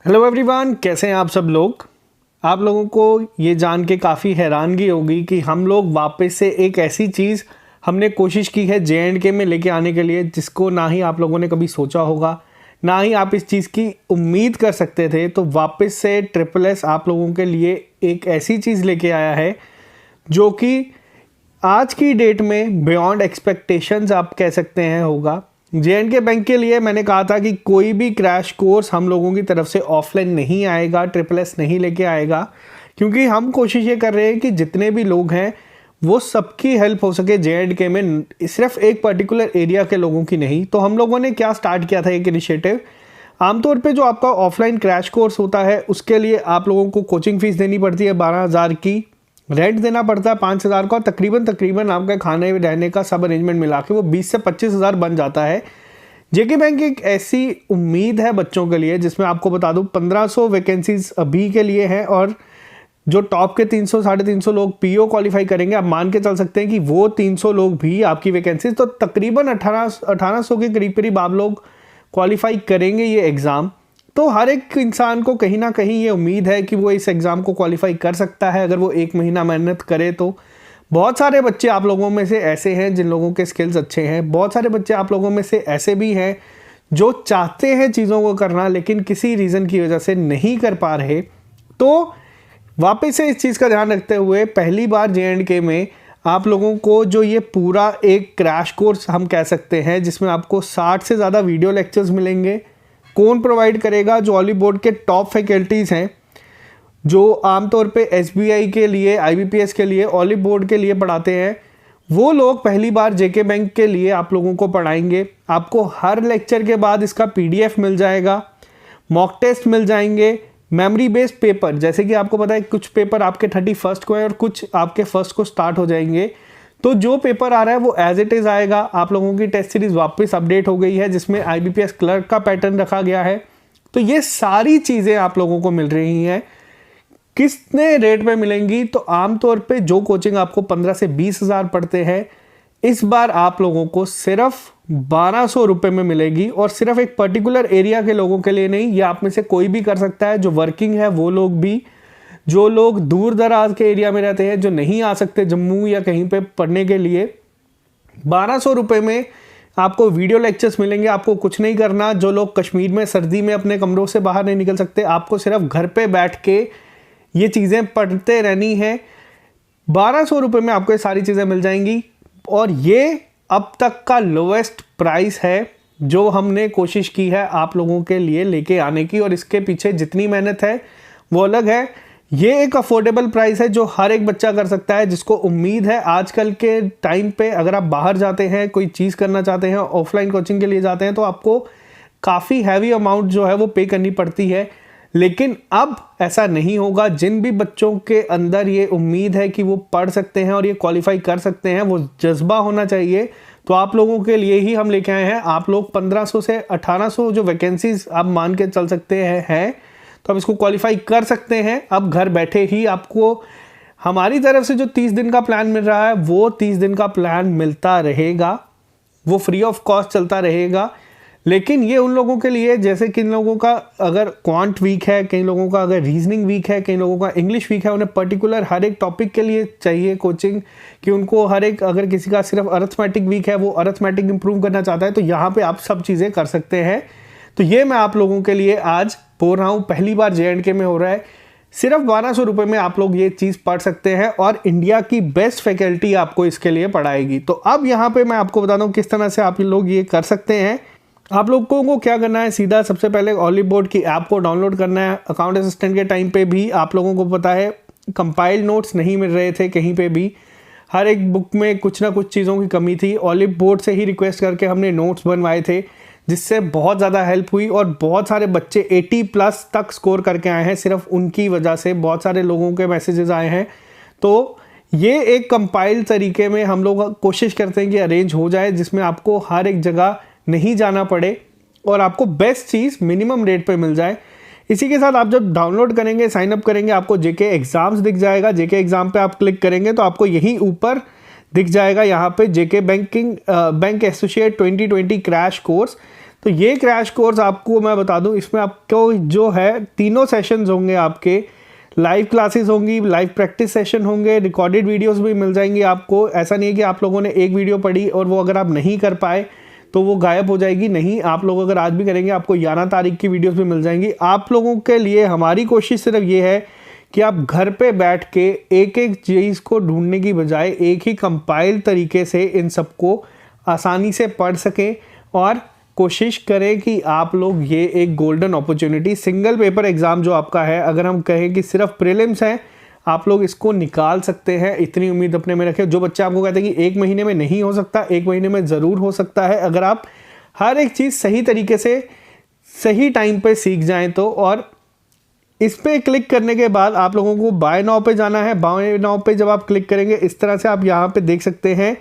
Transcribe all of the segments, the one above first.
Hello everyone, कैसे हैं आप सब लोग। आप लोगों को ये जान के काफ़ी हैरानगी होगी कि हम लोग वापस से एक ऐसी चीज़ हमने कोशिश की है JNK में लेके आने के लिए जिसको ना ही आप लोगों ने कभी सोचा होगा, ना ही आप इस चीज़ की उम्मीद कर सकते थे। तो वापस से ट्रिपल एस आप लोगों के लिए एक ऐसी चीज़ लेके आया है जो कि आज की डेट में बियॉन्ड एक्सपेक्टेशंस आप कह सकते हैं होगा। JNK बैंक के लिए मैंने कहा था कि कोई भी क्रैश कोर्स हम लोगों की तरफ से ऑफलाइन नहीं आएगा, ट्रिपल एस नहीं लेके आएगा, क्योंकि हम कोशिश ये कर रहे हैं कि जितने भी लोग हैं वो सबकी हेल्प हो सके JNK में, सिर्फ एक पर्टिकुलर एरिया के लोगों की नहीं। तो हम लोगों ने क्या स्टार्ट किया था एक इनिशिएटिव। आमतौर पे जो आपका ऑफलाइन क्रैश कोर्स होता है उसके लिए आप लोगों को कोचिंग फीस देनी पड़ती है 12,000 की, रेंट देना पड़ता है 5,000 का, तकरीबन आपका खाने रहने का सब अरेंजमेंट मिला के वो 20 से 25,000 बन जाता है। JK बैंक एक ऐसी उम्मीद है बच्चों के लिए जिसमें आपको बता दूं 1500 वैकेंसीज अभी के लिए हैं, और जो टॉप के 300 350 लोग PO क्वालिफाई करेंगे, आप मान के चल सकते हैं कि वो 300 लोग भी आपकी वैकेंसीज, तो तकरीबन 1800 के करीब आप लोग क्वालिफाई करेंगे ये एग्ज़ाम। तो हर एक इंसान को कहीं ना कहीं ये उम्मीद है कि वो इस एग्ज़ाम को क्वालिफाई कर सकता है अगर वो 1 महीना मेहनत करे तो। बहुत सारे बच्चे आप लोगों में से ऐसे हैं जिन लोगों के स्किल्स अच्छे हैं, बहुत सारे बच्चे आप लोगों में से ऐसे भी हैं जो चाहते हैं चीज़ों को करना लेकिन किसी रीज़न की वजह से नहीं कर पा रहे। तो वापस से इस चीज़ का ध्यान रखते हुए पहली बार JNK में आप लोगों को जो ये पूरा एक क्रैश कोर्स हम कह सकते हैं जिसमें आपको 60 से ज़्यादा वीडियो लेक्चर्स मिलेंगे। कौन प्रोवाइड करेगा? जो ऑलिव बोर्ड के टॉप फैकल्टीज़ हैं, जो आमतौर पे SBI के लिए, IBPS के लिए, ऑलिव बोर्ड के लिए पढ़ाते हैं, वो लोग पहली बार JK बैंक के लिए आप लोगों को पढ़ाएंगे। आपको हर लेक्चर के बाद इसका PDF मिल जाएगा, मॉक टेस्ट मिल जाएंगे, मेमोरी बेस्ड पेपर, जैसे कि आपको पता है कुछ पेपर आपके 31 को है और कुछ आपके 1 को स्टार्ट हो जाएंगे। तो जो पेपर आ रहा है वो एज इट इज़ आएगा। आप लोगों की टेस्ट सीरीज वापस अपडेट हो गई है जिसमें IBPS क्लर्क का पैटर्न रखा गया है। तो ये सारी चीज़ें आप लोगों को मिल रही हैं। कितने रेट पे मिलेंगी? तो आमतौर पे जो कोचिंग आपको 15 से 20,000 पड़ते हैं, इस बार आप लोगों को सिर्फ 1200 रुपये में मिलेगी, और सिर्फ एक पर्टिकुलर एरिया के लोगों के लिए नहीं, ये आप में से कोई भी कर सकता है। जो वर्किंग है वो लोग भी, जो लोग दूर दराज के एरिया में रहते हैं, जो नहीं आ सकते जम्मू या कहीं पे पढ़ने के लिए, 1200 रुपये में आपको वीडियो लेक्चर्स मिलेंगे। आपको कुछ नहीं करना। जो लोग कश्मीर में सर्दी में अपने कमरों से बाहर नहीं निकल सकते, आपको सिर्फ घर पे बैठ के ये चीज़ें पढ़ते रहनी है। 1200 रुपये में आपको ये सारी चीज़ें मिल जाएंगी, और ये अब तक का लोएस्ट प्राइस है जो हमने कोशिश की है आप लोगों के लिए लेके आने की, और इसके पीछे जितनी मेहनत है वो अलग है। ये एक अफोर्डेबल प्राइस है जो हर एक बच्चा कर सकता है, जिसको उम्मीद है आजकल के टाइम पे अगर आप बाहर जाते हैं, कोई चीज़ करना चाहते हैं, ऑफलाइन कोचिंग के लिए जाते हैं, तो आपको काफ़ी हैवी अमाउंट जो है वो पे करनी पड़ती है। लेकिन अब ऐसा नहीं होगा। जिन भी बच्चों के अंदर ये उम्मीद है कि वो पढ़ सकते हैं और ये क्वालिफाई कर सकते हैं, वो जज्बा होना चाहिए। तो आप लोगों के लिए ही हम लेके आए हैं। आप लोग 1500 से 1800 जो वैकेंसीज आप मान के चल सकते हैं तो आप इसको क्वालिफाई कर सकते हैं। अब घर बैठे ही आपको हमारी तरफ से जो 30 दिन का प्लान मिल रहा है वो 30 दिन का प्लान मिलता रहेगा, वो फ्री ऑफ कॉस्ट चलता रहेगा। लेकिन ये उन लोगों के लिए, जैसे किन लोगों का अगर क्वांट वीक है, कई लोगों का अगर रीजनिंग वीक है, कई लोगों का इंग्लिश वीक है, उन्हें पर्टिकुलर हर एक टॉपिक के लिए चाहिए कोचिंग कि उनको हर एक, अगर किसी का सिर्फ अरिथमेटिक वीक है, वो अरिथमेटिक इंप्रूव करना चाहता है, तो यहाँ पे आप सब चीज़ें कर सकते हैं। तो ये मैं आप लोगों के लिए आज बोल रहा हूँ, पहली बार JNK में हो रहा है। सिर्फ 1200 रुपये में आप लोग ये चीज़ पढ़ सकते हैं, और इंडिया की बेस्ट फैकल्टी आपको इसके लिए पढ़ाएगी। तो अब यहाँ पे मैं आपको बताता हूँ किस तरह से आप लोग ये कर सकते हैं। आप लोगों को क्या करना है, सीधा सबसे पहले ऑलिव बोर्ड की ऐप को डाउनलोड करना है। अकाउंट असिस्टेंट के टाइम पे भी आप लोगों को पता है कंपाइल्ड नोट्स नहीं मिल रहे थे कहीं पे भी, हर एक बुक में कुछ ना कुछ चीज़ों की कमी थी। ऑलिव बोर्ड से ही रिक्वेस्ट करके हमने नोट्स बनवाए थे, जिससे बहुत ज़्यादा हेल्प हुई, और बहुत सारे बच्चे 80+ तक स्कोर करके आए हैं सिर्फ उनकी वजह से। बहुत सारे लोगों के मैसेजेस आए हैं। तो ये एक कंपाइल्ड तरीके में हम लोग कोशिश करते हैं कि अरेंज हो जाए, जिसमें आपको हर एक जगह नहीं जाना पड़े और आपको बेस्ट चीज़ मिनिमम रेट पे मिल जाए। इसी के साथ आप जब डाउनलोड करेंगे, साइन अप करेंगे, आपको JK एग्ज़ाम्स दिख जाएगा। JK एग्ज़ाम पे आप क्लिक करेंगे तो आपको यहीं ऊपर दिख जाएगा, यहाँ पे JK bank associate 2020 crash course. तो ये क्रैश कोर्स आपको मैं बता दूं, इसमें आपको जो है तीनों सेशंस होंगे, आपके लाइव क्लासेस होंगी, लाइव प्रैक्टिस सेशन होंगे, रिकॉर्डेड वीडियोस भी मिल जाएंगी आपको। ऐसा नहीं है कि आप लोगों ने एक वीडियो पढ़ी और वो अगर आप नहीं कर पाए तो वो गायब हो जाएगी, नहीं, आप लोग अगर आज भी करेंगे आपको 11 तारीख की वीडियोस भी मिल जाएंगी। आप लोगों के लिए हमारी कोशिश सिर्फ ये है कि आप घर पे बैठ के एक एक चीज़ को ढूंढने की बजाय एक ही कंपाइल तरीके से इन सबको आसानी से पढ़ सकें, और कोशिश करें कि आप लोग ये एक golden opportunity, single paper exam जो आपका है, अगर हम कहें कि सिर्फ प्रीलिम्स हैं, आप लोग इसको निकाल सकते हैं, इतनी उम्मीद अपने में रखें। जो बच्चे आपको कहते हैं कि 1 महीने में नहीं हो सकता, 1 महीने में ज़रूर हो सकता है, अगर आप हर एक चीज़ सही तरीके से सही टाइम पे सीख जाएं तो। और इस पर क्लिक करने के बाद आप लोगों को बाय नाउ पे जाना है। बाय नाउ पे जब आप क्लिक करेंगे, इस तरह से आप यहाँ पे देख सकते हैं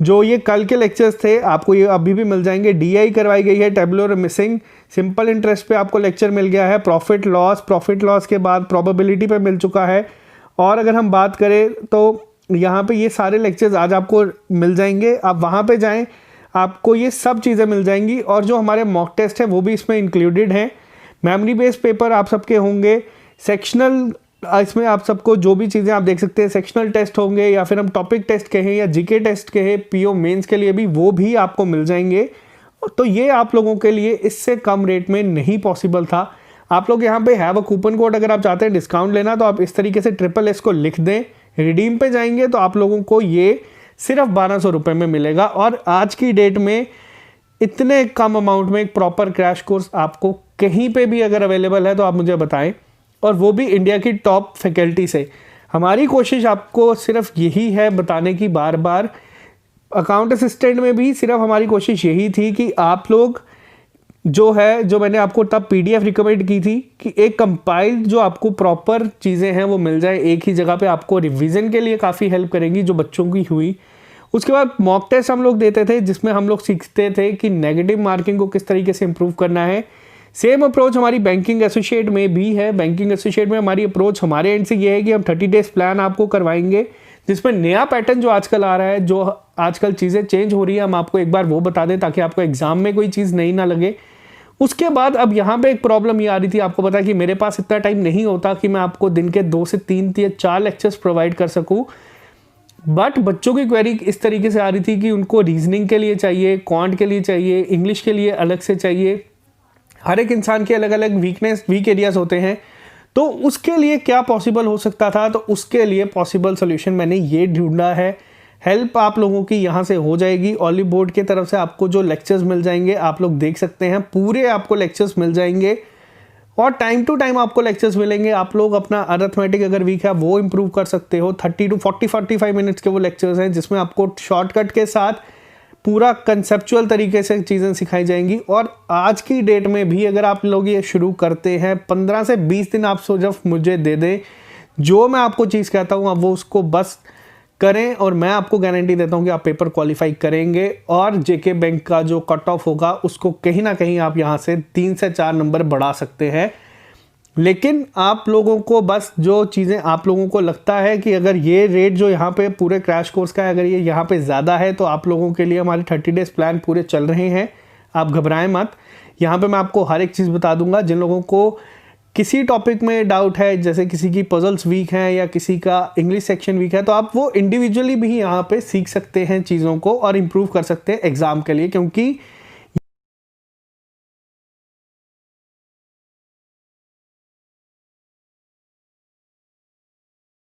जो ये कल के लेक्चर्स थे आपको ये अभी भी मिल जाएंगे। डीआई करवाई गई है, टेबुलर मिसिंग, सिंपल इंटरेस्ट पे आपको लेक्चर मिल गया है, प्रॉफिट लॉस के बाद प्रोबेबिलिटी पे मिल चुका है। और अगर हम बात करें तो यहाँ पे ये सारे लेक्चर्स आज आपको मिल जाएंगे, आप वहाँ पे जाएं, आपको ये सब चीज़ें मिल जाएंगी। और जो हमारे मॉक टेस्ट है वो भी इसमें इंक्लूडेड हैं। मेमोरी बेस्ड पेपर आप सबके होंगे, सेक्शनल, इसमें आप सबको जो भी चीज़ें आप देख सकते हैं, सेक्शनल टेस्ट होंगे या फिर हम टॉपिक टेस्ट कहें या जीके टेस्ट कहें, पीओ मेंस के लिए भी वो भी आपको मिल जाएंगे। तो ये आप लोगों के लिए इससे कम रेट में नहीं पॉसिबल था। आप लोग यहाँ पे हैव अ कूपन कोड, अगर आप चाहते हैं डिस्काउंट लेना तो आप इस तरीके से SSS को लिख दें, रिडीम पे जाएंगे तो आप लोगों को ये सिर्फ 1200 रुपये में मिलेगा। और आज की डेट में इतने कम अमाउंट में एक प्रॉपर क्रैश कोर्स आपको कहीं पे भी अगर अवेलेबल है तो आप मुझे बताएं, और वो भी इंडिया की टॉप फैकल्टी से। हमारी कोशिश आपको सिर्फ यही है बताने की बार बार, अकाउंट असिस्टेंट में भी सिर्फ हमारी कोशिश यही थी कि आप लोग जो है, जो मैंने आपको तब PDF रिकमेंड की थी कि एक कंपाइल्ड जो आपको प्रॉपर चीज़ें हैं वो मिल जाए एक ही जगह पे, आपको रिवीजन के लिए काफ़ी हेल्प करेंगी जो बच्चों की हुई। उसके बाद मॉक टेस्ट हम लोग देते थे जिसमें हम लोग सीखते थे कि नेगेटिव मार्किंग को किस तरीके से इम्प्रूव करना है। सेम अप्रोच हमारी बैंकिंग एसोसिएट में भी है। बैंकिंग एसोसिएट में हमारी अप्रोच हमारे एंड से ये है कि हम 30 डेज प्लान आपको करवाएंगे, जिसमें नया पैटर्न जो आजकल आ रहा है, जो आजकल चीज़ें चेंज हो रही है, हम आपको एक बार वो बता दें ताकि आपको एग्जाम में कोई चीज़ नई ना लगे। उसके बाद अब यहाँ पे एक प्रॉब्लम ये आ रही थी, आपको पता है कि मेरे पास इतना टाइम नहीं होता कि मैं आपको दिन के 2 से 3 या 4 लेक्चर्स प्रोवाइड कर सकूँ। बट बच्चों की क्वेरी इस तरीके से आ रही थी कि उनको रीजनिंग के लिए चाहिए, क्वांट के लिए चाहिए, इंग्लिश के लिए अलग से चाहिए। हर एक इंसान के अलग अलग वीक एरियाज होते हैं, तो उसके लिए क्या पॉसिबल हो सकता था, तो उसके लिए पॉसिबल सोल्यूशन मैंने ये ढूंढा है। हेल्प आप लोगों की यहाँ से हो जाएगी। ऑलिव बोर्ड की तरफ से आपको जो लेक्चर्स मिल जाएंगे आप लोग देख सकते हैं, पूरे आपको लेक्चर्स मिल जाएंगे और टाइम टू टाइम आपको लेक्चर्स मिलेंगे। आप लोग अपना अरिथमेटिक अगर वीक है वो इंप्रूव कर सकते हो। 30 to 45 मिनट्स के वो लेक्चर्स हैं जिसमें आपको शॉर्टकट के साथ पूरा कंसेप्चुअल तरीके से चीज़ें सिखाई जाएंगी। और आज की डेट में भी अगर आप लोग ये शुरू करते हैं, 15 से 20 दिन आप सिर्फ मुझे दे दें, जो मैं आपको चीज़ कहता हूँ आप वो उसको बस करें और मैं आपको गारंटी देता हूँ कि आप पेपर क्वालिफाई करेंगे और जेके बैंक का जो कट ऑफ होगा उसको कहीं ना कहीं आप यहाँ से 3 से 4 नंबर बढ़ा सकते हैं। लेकिन आप लोगों को बस जो चीज़ें आप लोगों को लगता है कि अगर ये रेट जो यहाँ पे पूरे क्रैश कोर्स का है अगर ये यहाँ पे ज़्यादा है, तो आप लोगों के लिए हमारे 30 डेज प्लान पूरे चल रहे हैं, आप घबराएं मत। यहाँ पे मैं आपको हर एक चीज़ बता दूंगा। जिन लोगों को किसी टॉपिक में डाउट है, जैसे किसी की पजल्स वीक हैं या किसी का इंग्लिश सेक्शन वीक है, तो आप वो इंडिविजुअली भी यहाँ पे सीख सकते हैं चीज़ों को और इम्प्रूव कर सकते हैं एग्ज़ाम के लिए, क्योंकि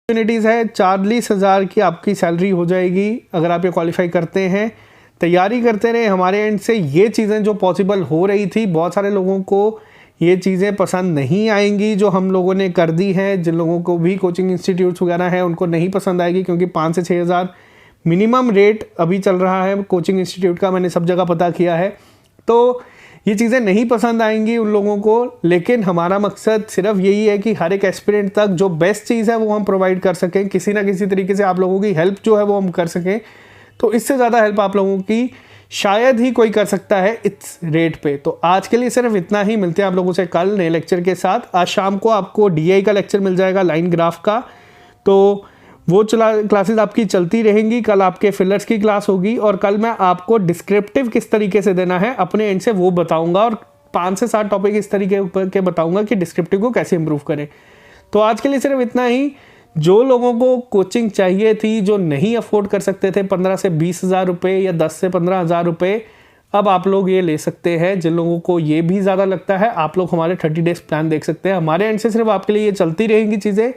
अपॉर्चुनिटीज़ है। 40,000 की आपकी सैलरी हो जाएगी अगर आप ये क्वालिफाई करते हैं। तैयारी करते रहे। हमारे एंड से ये चीज़ें जो पॉसिबल हो रही थी, बहुत सारे लोगों को ये चीज़ें पसंद नहीं आएंगी जो हम लोगों ने कर दी हैं। जिन लोगों को भी कोचिंग इंस्टीट्यूट्स वगैरह हैं उनको नहीं पसंद आएगी, क्योंकि 5 से 6 हज़ार मिनिमम रेट अभी चल रहा है कोचिंग इंस्टीट्यूट का, मैंने सब जगह पता किया है। तो ये चीज़ें नहीं पसंद आएंगी उन लोगों को, लेकिन हमारा मकसद सिर्फ यही है कि हर एक एस्पिरेंट तक जो बेस्ट चीज़ है वो हम प्रोवाइड कर सकें, किसी ना किसी तरीके से आप लोगों की हेल्प जो है वो हम कर सकें। तो इससे ज़्यादा हेल्प आप लोगों की शायद ही कोई कर सकता है इस रेट पे। तो आज के लिए सिर्फ इतना ही। मिलते हैं आप लोगों से कल नए लेक्चर के साथ। आज शाम को आपको DI का लेक्चर मिल जाएगा, लाइन ग्राफ का, तो वो क्लासेस आपकी चलती रहेंगी। कल आपके फिलर्स की क्लास होगी और कल मैं आपको डिस्क्रिप्टिव किस तरीके से देना है अपने एंड से वो बताऊंगा, और 5 से 7 टॉपिक इस तरीके के बताऊंगा कि डिस्क्रिप्टिव को कैसे इंप्रूव करें। तो आज के लिए सिर्फ इतना ही। जो लोगों को कोचिंग चाहिए थी, जो नहीं अफोर्ड कर सकते थे 15 से 20 हज़ार रुपये या 10 से 15 हज़ार रुपये, अब आप लोग ये ले सकते हैं। जिन लोगों को ये भी ज़्यादा लगता है, आप लोग हमारे 30 डेज प्लान देख सकते हैं। हमारे एंड से सिर्फ आपके लिए ये चलती रहेंगी चीज़ें,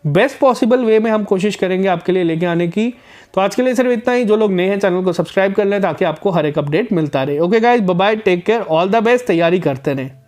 बेस्ट पॉसिबल वे में हम कोशिश करेंगे आपके लिए लेके आने की। तो आज के लिए सिर्फ इतना ही। जो लोग नए हैं चैनल को सब्सक्राइब कर लें ताकि आपको हर एक अपडेट मिलता रहे। Okay guys, bye bye, take care, all the best, तैयारी करते रहें।